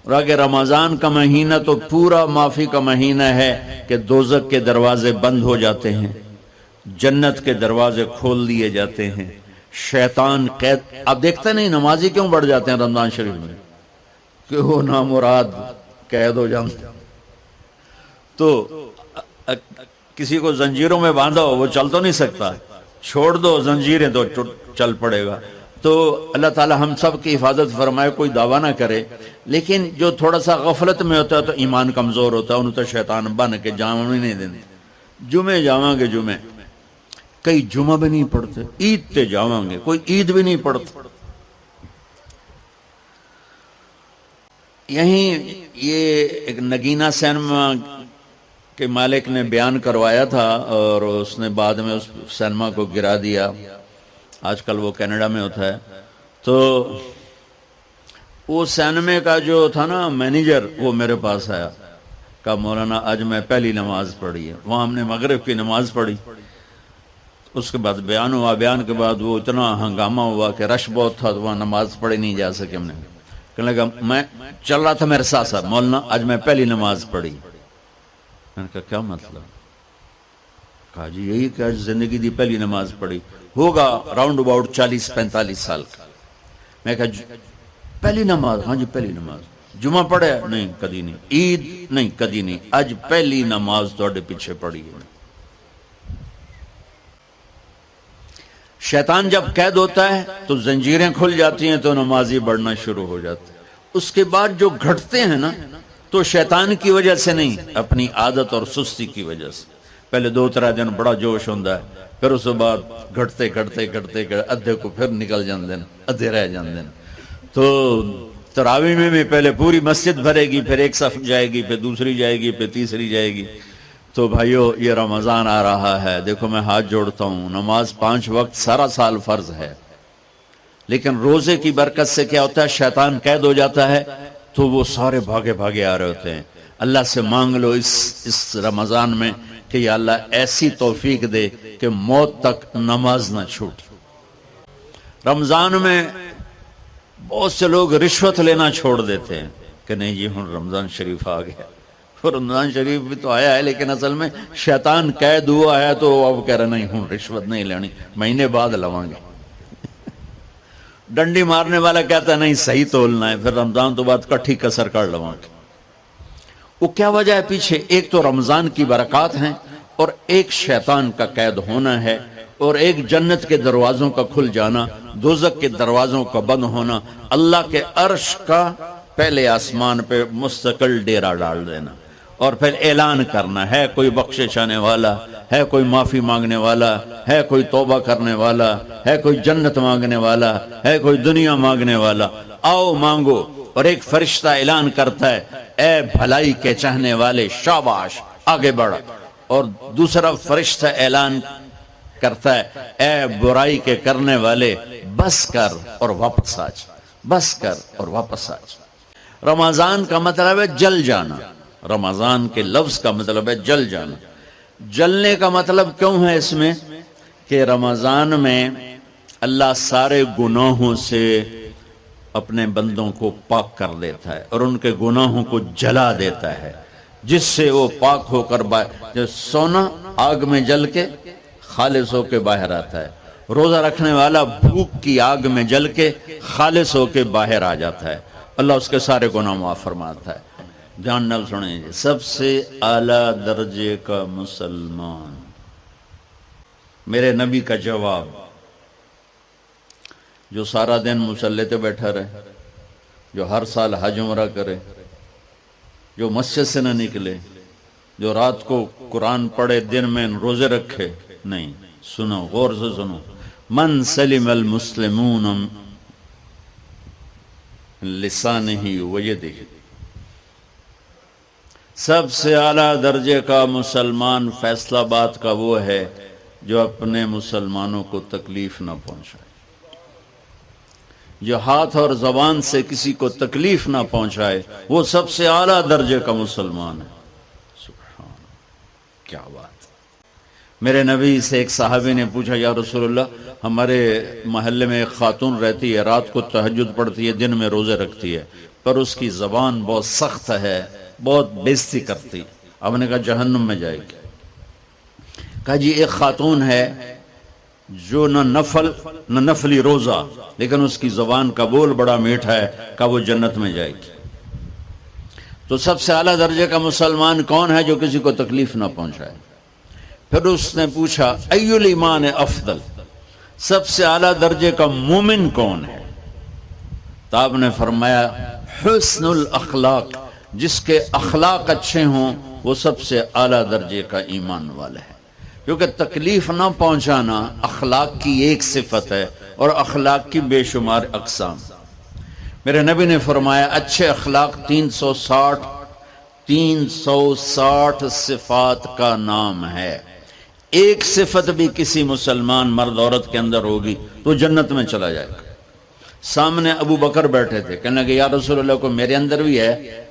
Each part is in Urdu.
اور اگر رمضان کا مہینہ تو پورا معافی کا مہینہ ہے کہ دوزخ کے دروازے بند ہو جاتے ہیں، جنت کے دروازے کھول دیے جاتے ہیں، شیطان قید. اب دیکھتے نہیں نمازی کیوں بڑھ جاتے ہیں رمضان شریف میں؟ کہ وہ نامراد قید ہو جاتے. تو کسی کو زنجیروں میں باندھا ہو وہ چل تو نہیں سکتا، چھوڑ دو زنجیریں تو چل پڑے گا. تو اللہ تعالی ہم سب کی حفاظت فرمائے، کوئی دعویٰ نہ کرے. لیکن جو تھوڑا سا غفلت میں ہوتا ہے تو ایمان کمزور ہوتا ہے، انہوں تو شیطان بن کے جامع نہیں دینے. جمعے جاواں گے، جمعے کئی جمعہ بھی نہیں پڑھتے، عید تے جاواں گے، کوئی عید بھی نہیں پڑھتا. یہیں یہ ایک نگینہ سینما کے مالک نے بیان کروایا تھا اور اس نے بعد میں اس سینما کو گرا دیا. آج کل وہ کینیڈا میں ہوتا ہے. تو وہ سینمے کا جو تھا نا مینیجر، وہ میرے پاس آیا، کہا مولانا آج میں پہلی نماز پڑھی ہے. وہاں ہم نے مغرب کی نماز پڑھی، اس کے بعد بیان ہوا. بیان کے بعد وہ اتنا ہنگامہ ہوا کہ رش بہت تھا، تو وہاں نماز پڑھی نہیں جا سکے. ہم نے کہنے لگا میں چل رہا تھا میرے ساتھ ساتھ، مولانا آج میں پہلی نماز پڑھی. میں نے کہا کیا مطلب؟ کہا جی یہی کہ آج زندگی دی پہلی نماز پڑھی. ہوگا راؤنڈ اباؤٹ 40-45 سال کا. میں کہا پہلی نماز؟ ہاں جی پہلی نماز. جمعہ پڑھے؟ نہیں کدی نہیں. عید؟ نہیں کدی نہیں. آج پہلی نماز توڑے پیچھے پڑھی ہے. شیطان جب قید ہوتا ہے تو زنجیریں کھل جاتی ہیں تو نمازی بڑھنا شروع ہو جاتے ہیں. اس کے بعد جو گھٹتے ہیں نا تو شیطان کی وجہ سے نہیں، اپنی عادت اور سستی کی وجہ سے. پہلے 2-3 دن بڑا جوش ہوتا ہے، پھر اس کے بعد گھٹتے ادھے کو پھر نکل جاندے ہیں، ادھے رہ جاندے ہیں. تو تراویح میں بھی پہلے پوری مسجد بھرے گی، پھر ایک صف جائے گی، پھر دوسری جائے گی، پھر تیسری جائے گی. تو بھائیو یہ رمضان آ رہا ہے، دیکھو میں ہاتھ جوڑتا ہوں، نماز 5 وقت سارا سال فرض ہے، لیکن روزے کی برکت سے کیا ہوتا ہے؟ شیطان قید ہو جاتا ہے تو وہ سارے بھاگے بھاگے آ رہے ہوتے ہیں. اللہ سے مانگ لو اس رمضان میں کہ یا اللہ ایسی توفیق دے کہ موت تک نماز نہ چھوٹ. رمضان میں بہت سے لوگ رشوت لینا چھوڑ دیتے ہیں کہ نہیں جی ہن رمضان شریف آ گیا. رمضان شریف بھی تو آیا ہے، لیکن اصل میں شیطان قید ہوا ہے تو اب کہہ رہے نہیں ہوں رشوت نہیں لینی، مہینے بعد لواں گے. ڈنڈی مارنے والا کہتا ہے نہیں صحیح تولنا ہے، پھر رمضان تو بعد کٹھی کسر کر لواں گے. وہ کیا وجہ ہے پیچھے؟ ایک تو رمضان کی برکات ہیں، اور ایک شیطان کا قید ہونا ہے، اور ایک جنت کے دروازوں کا کھل جانا، دوزخ کے دروازوں کا بند ہونا، اللہ کے عرش کا پہلے آسمان پہ مستقل ڈیرا ڈال دینا، اور پھر اعلان کرنا ہے کوئی بخشش آنے والا ہے، کوئی معافی مانگنے والا ہے، کوئی توبہ کرنے والا ہے، کوئی جنت مانگنے والا ہے، کوئی دنیا مانگنے والا، آؤ مانگو. اور ایک فرشتہ اعلان کرتا ہے اے بھلائی کے چاہنے والے شاباش آگے بڑھ، اور دوسرا فرشتہ اعلان کرتا ہے اے برائی کے کرنے والے بس کر اور واپس آ جا، بس کر اور واپس آ جا. رمضان کا مطلب ہے جل جانا، رمضان کے لفظ کا مطلب ہے جل جانا. جلنے کا مطلب کیوں ہے اس میں؟ کہ رمضان میں اللہ سارے گناہوں سے اپنے بندوں کو پاک کر دیتا ہے اور ان کے گناہوں کو جلا دیتا ہے، جس سے وہ پاک ہو کر جو سونا آگ میں جل کے خالص ہو کے باہر آتا ہے، روزہ رکھنے والا بھوک کی آگ میں جل کے خالص ہو کے باہر آ جاتا ہے، اللہ اس کے سارے گناہ معاف فرماتا ہے. دھیان نال سنیں، سب سے اعلیٰ درجے کا مسلمان، میرے نبی کا جواب، جو سارا دن مصلی پہ بیٹھا رہے، جو ہر سال حج عمرہ کرے، جو مسجد سے نہ نکلے، جو رات کو قرآن پڑھے، دن میں روزے رکھے. نہیں، سنو غور سے سنو، من سلم المسلمون لسانہ ویدہ، سب سے اعلیٰ درجے کا مسلمان فیصلہ بات کا وہ ہے جو اپنے مسلمانوں کو تکلیف نہ پہنچائے، جو ہاتھ اور زبان سے کسی کو تکلیف نہ پہنچائے، وہ سب سے اعلیٰ درجے کا مسلمان ہے. سبحان، کیا بات. میرے نبی سے ایک صحابی نے پوچھا یا رسول اللہ، ہمارے محلے میں ایک خاتون رہتی ہے، رات کو تہجد پڑھتی ہے، دن میں روزے رکھتی ہے، پر اس کی زبان بہت سخت ہے، بہت بےزتی کرتی. آپ نے کہا جہنم میں جائے گی. کہا جی ایک خاتون ہے جو نہ نفلی روزہ، لیکن اس کی زبان کا بول بڑا میٹھا ہے، کہا وہ جنت میں جائے گی. تو سب سے اعلیٰ درجے کا مسلمان کون ہے جو کسی کو تکلیف نہ پہنچائے؟ پھر اس نے پوچھا ای الایمان افضل، سب سے اعلیٰ درجے کا مومن کون ہے؟ تو آپ نے فرمایا حسن الاخلاق، جس کے اخلاق اچھے ہوں وہ سب سے اعلیٰ درجے کا ایمان والا ہے. کیونکہ تکلیف نہ پہنچانا اخلاق کی ایک صفت ہے، اور اخلاق کی بے شمار اقسام. میرے نبی نے فرمایا اچھے اخلاق 360 صفات کا نام ہے. ایک صفت بھی کسی مسلمان مرد عورت کے اندر ہوگی تو جنت میں چلا جائے گا. سامنے ابو بکر بیٹھے تھے، کہنے لگے یا رسول اللہ کو میرے اندر بھی ہے؟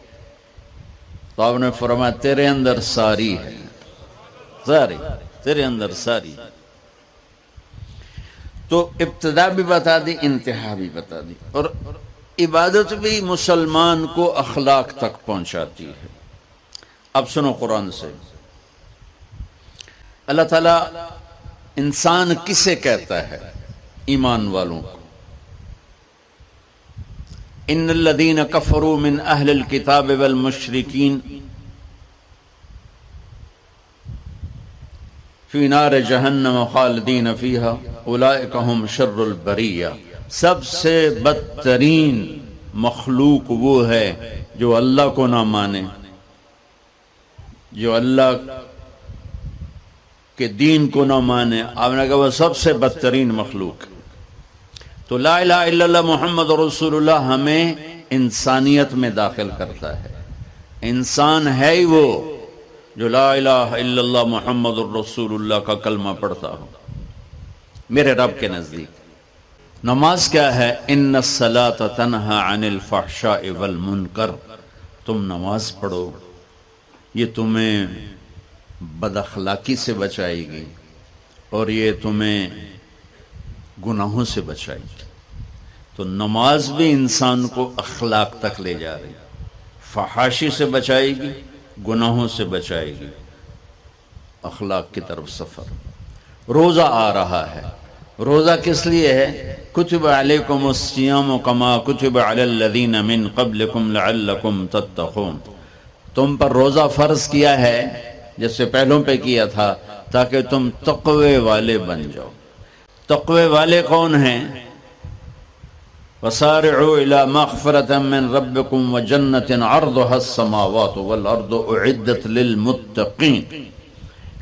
تو آپ نے فرمایا تیرے اندر ساری ہے، ساری تیرے اندر ساری. تو ابتدا بھی بتا دی، انتہا بھی بتا دی. اور عبادت بھی مسلمان کو اخلاق تک پہنچاتی ہے. اب سنو قرآن سے، اللہ تعالیٰ انسان کسے کہتا ہے؟ ایمان والوں کو. ان الذین کفروا من اہل الکتاب والمشرکین فی نار جہنم خالدین فیہا اولئک ہم شر البریہ. سب سے بدترین مخلوق وہ ہے جو اللہ کو نہ مانے، جو اللہ کے دین کو نہ مانے. آپ نے کہا وہ سب سے بدترین مخلوق. تو لا الہ الا اللہ محمد رسول اللہ ہمیں انسانیت میں داخل کرتا ہے. انسان ہے ہی وہ جو لا الہ الا اللہ محمد الرسول اللہ کا کلمہ پڑھتا ہو. میرے رب کے نزدیک نماز کیا ہے؟ ان الصلاۃ تنہی عن الفحشاء والمنکر. تم نماز پڑھو، یہ تمہیں بد اخلاقی سے بچائے گی اور یہ تمہیں گناہوں سے بچائے گی. تو نماز بھی انسان کو اخلاق تک لے جا رہی، فحاشی سے بچائے گی، گناہوں سے بچائے گی، اخلاق کی طرف سفر. روزہ آ رہا ہے، روزہ کس لیے ہے؟ کتب علیکم الصیام کما کتب علی الذین من قبلکم لعلکم تتقون. تم پر روزہ فرض کیا ہے جیسے پہلوں پہ کیا تھا تاکہ تم تقوی والے بن جاؤ. تقوی والے کون ہیں؟ وسارعوا الی مغفرۃ من ربکم وجنۃ عرضها السماوات والارض اعدت للمتقین.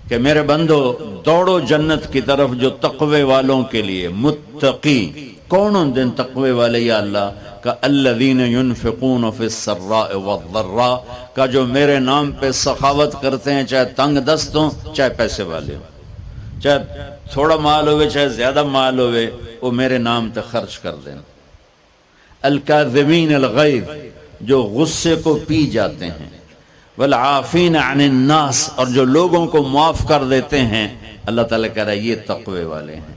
کہ میرے بندو دوڑو جنت کی طرف جو تقوی والوں کے لیے. متقی کون ہوں دن تقوی والے یا اللہ کا؟ الذین ينفقون فی السراء والضراء کا جو میرے نام پہ سخاوت کرتے ہیں، چاہے تنگ دست ہوں چاہے پیسے والے ہوں، چاہے تھوڑا مال ہوئے چاہے زیادہ مال ہوئے، وہ میرے نام پہ خرچ کر دیں. الکاظمین الغیظ جو غصے کو پی جاتے ہیں، والعافین عن الناس اور جو لوگوں کو معاف کر دیتے ہیں. اللہ تعالیٰ کہہ رہا ہے یہ تقوی والے ہیں.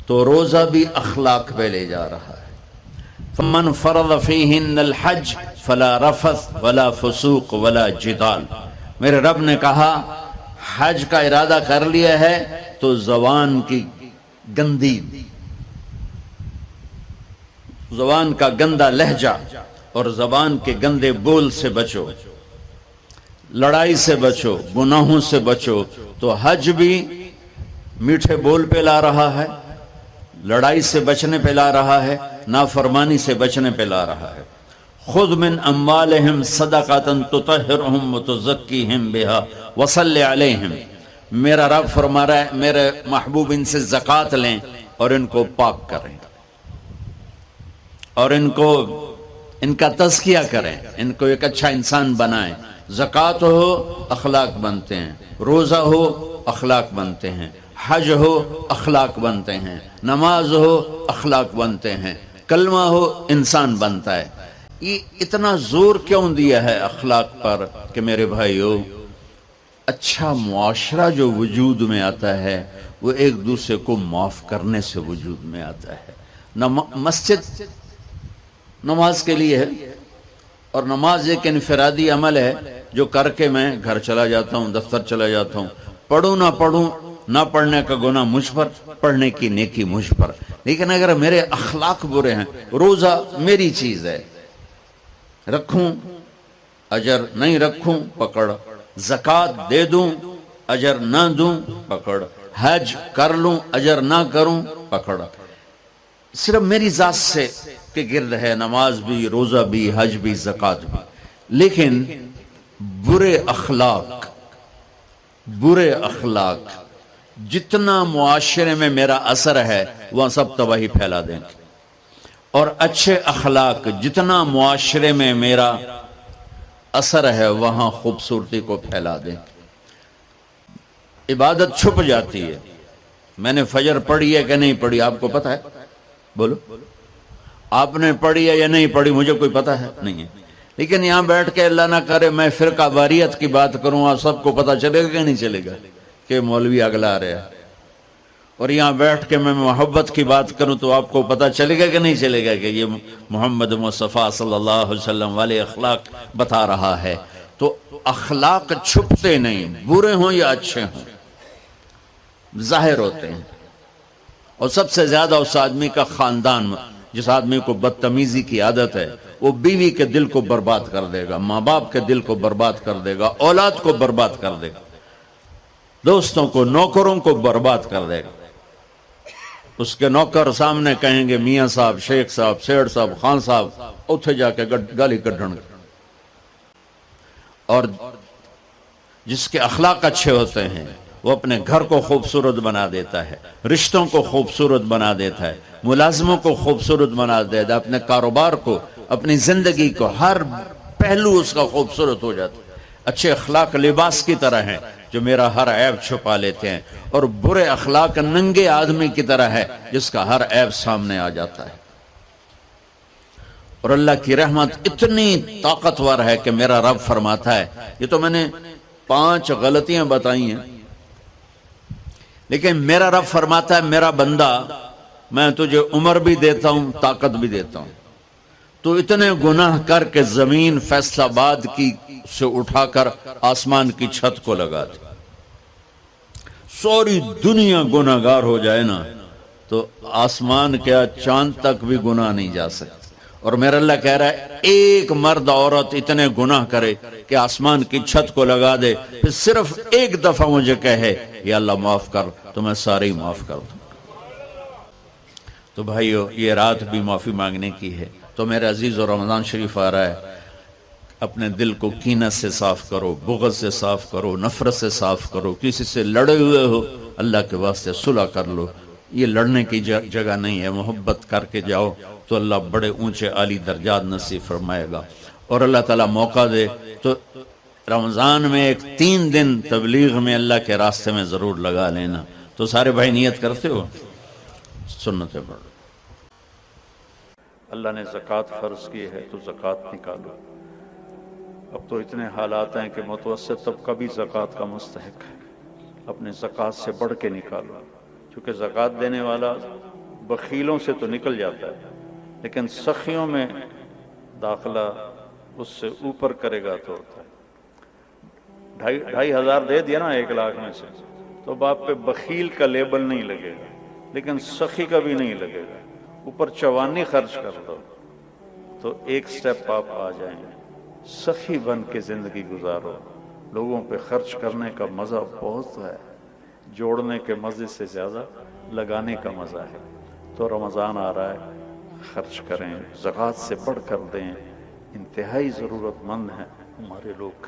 تو روزہ بھی اخلاق پہ لے جا رہا ہے. فمن فرض فیہن الحج فلا رفث ولا فسوق ولا جدال. میرے رب نے کہا حج کا ارادہ کر لیا ہے تو زبان کی گندی، زبان کا گندا لہجہ اور زبان کے گندے بول سے بچو، لڑائی سے بچو، گناہوں سے بچو. تو حج بھی میٹھے بول پہ لا رہا ہے، لڑائی سے بچنے پہ لا رہا ہے، نافرمانی سے بچنے پہ لا رہا ہے. خذ من اموالہم صدقۃ تطہرہم وتزکیہم بہا وصلی علیہم. میرا رب فرما رہا ہے میرے محبوب ان سے زکوٰۃ لیں اور ان کو پاک کریں اور ان کا تزکیہ کریں، ان کو ایک اچھا انسان بنائیں. زکوٰۃ ہو اخلاق بنتے ہیں، روزہ ہو اخلاق بنتے ہیں، حج ہو اخلاق بنتے ہیں، نماز ہو اخلاق بنتے ہیں، کلمہ ہو انسان بنتا ہے. یہ اتنا زور کیوں دیا ہے اخلاق پر کہ میرے بھائیو اچھا معاشرہ جو وجود میں آتا ہے وہ ایک دوسرے کو معاف کرنے سے وجود میں آتا ہے. مسجد نماز کے لیے ہے، اور نماز ایک انفرادی عمل ہے جو کر کے میں گھر چلا جاتا ہوں، دفتر چلا جاتا ہوں، پڑھوں نہ پڑھوں، نہ پڑھنے کا گناہ مجھ پر، پڑھنے کی نیکی مجھ پر۔ لیکن اگر میرے اخلاق برے ہیں، روزہ میری چیز ہے، رکھوں اجر، نہیں رکھوں پکڑ، زکوٰۃ دے دوں اجر نہ دوں پکڑ، حج کر لوں اجر نہ کروں پکڑ، صرف میری ذات سے کے گرد ہے نماز بھی، روزہ بھی، حج بھی، زکوٰۃ بھی۔ لیکن برے اخلاق جتنا معاشرے میں میرا اثر ہے وہاں سب تباہی پھیلا دیں گے، اور اچھے اخلاق جتنا معاشرے میں میرا اثر ہے وہاں خوبصورتی کو پھیلا دیں گے۔ عبادت چھپ جاتی ہے، میں نے فجر پڑھی ہے کہ نہیں پڑھی آپ کو پتہ ہے؟ بولو، آپ نے پڑھی ہے یا نہیں پڑھی مجھے کوئی پتہ ہے نہیں ہے، لیکن یہاں بیٹھ کے اللہ نہ کرے میں فرقہ واریت کی بات کروں، آپ سب کو پتہ چلے گا کہ نہیں چلے گا کہ مولوی اگلا رہا ہے، اور یہاں بیٹھ کے میں محبت کی بات کروں تو آپ کو پتہ چلے گا کہ نہیں چلے گا کہ یہ محمد مصطفیٰ صلی اللہ علیہ وسلم والے اخلاق بتا رہا ہے۔ تو اخلاق چھپتے نہیں، برے ہوں یا اچھے ہوں ظاہر ہوتے ہیں، اور سب سے زیادہ اس آدمی کا خاندان، جس آدمی کو بدتمیزی کی عادت ہے وہ بیوی کے دل کو برباد کر دے گا، ماں باپ کے دل کو برباد کر دے گا، اولاد کو برباد کر دے گا، دوستوں کو، نوکروں کو برباد کر دے گا۔ اس کے نوکر سامنے کہیں گے میاں صاحب، شیخ صاحب، سیڑ صاحب، خان صاحب، اتھے جا کے گالی کڈھن گے۔ اور جس کے اخلاق اچھے ہوتے ہیں وہ اپنے گھر کو خوبصورت بنا دیتا ہے، رشتوں کو خوبصورت بنا دیتا ہے، ملازموں کو خوبصورت بنا دیتا ہے، اپنے کاروبار کو، اپنی زندگی کو، ہر پہلو اس کا خوبصورت ہو جاتا ہے۔ اچھے اخلاق لباس کی طرح ہیں جو میرا ہر عیب چھپا لیتے ہیں، اور برے اخلاق ننگے آدمی کی طرح ہے جس کا ہر عیب سامنے آ جاتا ہے۔ اور اللہ کی رحمت اتنی طاقتور ہے کہ میرا رب فرماتا ہے، یہ تو میں نے 5 غلطیاں بتائی ہیں، لیکن میرا رب فرماتا ہے میرا بندہ میں تجھے عمر بھی دیتا ہوں، طاقت بھی دیتا ہوں، تو اتنے گناہ کر کے زمین فیصل آباد کی سے اٹھا کر آسمان کی چھت کو لگا دے، سوری دنیا گناہ گار ہو جائے نا تو آسمان کیا چاند تک بھی گناہ نہیں جا سکتے۔ اور میرا اللہ کہہ رہا ہے ایک مرد عورت اتنے گناہ کرے کہ آسمان کی چھت کو لگا دے، پھر صرف ایک دفعہ مجھے کہے یا اللہ معاف کر، تو میں سارے ہی معاف کر دوں۔ تو بھائیو یہ رات بھی معافی مانگنے کی ہے۔ تو میرے عزیز اور رمضان شریف آ رہا ہے، اپنے دل کو کینہ سے صاف کرو، بغض سے صاف کرو، نفرت سے صاف کرو، کسی سے لڑے ہوئے ہو اللہ کے واسطے صلح کر لو، یہ لڑنے کی جگہ نہیں ہے، محبت کر کے جاؤ تو اللہ بڑے اونچے عالی درجات نصیب فرمائے گا۔ اور اللہ تعالیٰ موقع دے تو رمضان میں ایک 3 دن تبلیغ میں اللہ کے راستے میں ضرور لگا لینا۔ تو سارے بھائی نیت کرتے ہو؟ سنتیں پڑھ۔ اللہ نے زکوٰۃ فرض کی ہے تو زکوٰۃ نکالو۔ اب تو اتنے حالات ہیں کہ متوسط طبقہ بھی زکوٰۃ کا مستحق ہے، اپنے زکوٰۃ سے بڑھ کے نکالو، چونکہ زکوٰۃ دینے والا بخیلوں سے تو نکل جاتا ہے لیکن سخیوں میں داخلہ اس سے اوپر کرے گا تو ہوتا ہے۔ 2,500 دے دیا نا 1 لاکھ میں سے تو باپ پہ بخیل کا لیبل نہیں لگے گا، لیکن سخی کا بھی نہیں لگے گا، اوپر چوانی خرچ کر دو تو ایک سٹیپ آپ آ جائیں گے۔ سخی بن کے زندگی گزارو، لوگوں پہ خرچ کرنے کا مزہ بہت ہے، جوڑنے کے مزے سے زیادہ لگانے کا مزہ ہے۔ تو رمضان آ رہا ہے، خرچ کریں، زکوٰۃ سے بڑھ کر دیں، انتہائی ضرورت مند ہیں ہمارے لوگ۔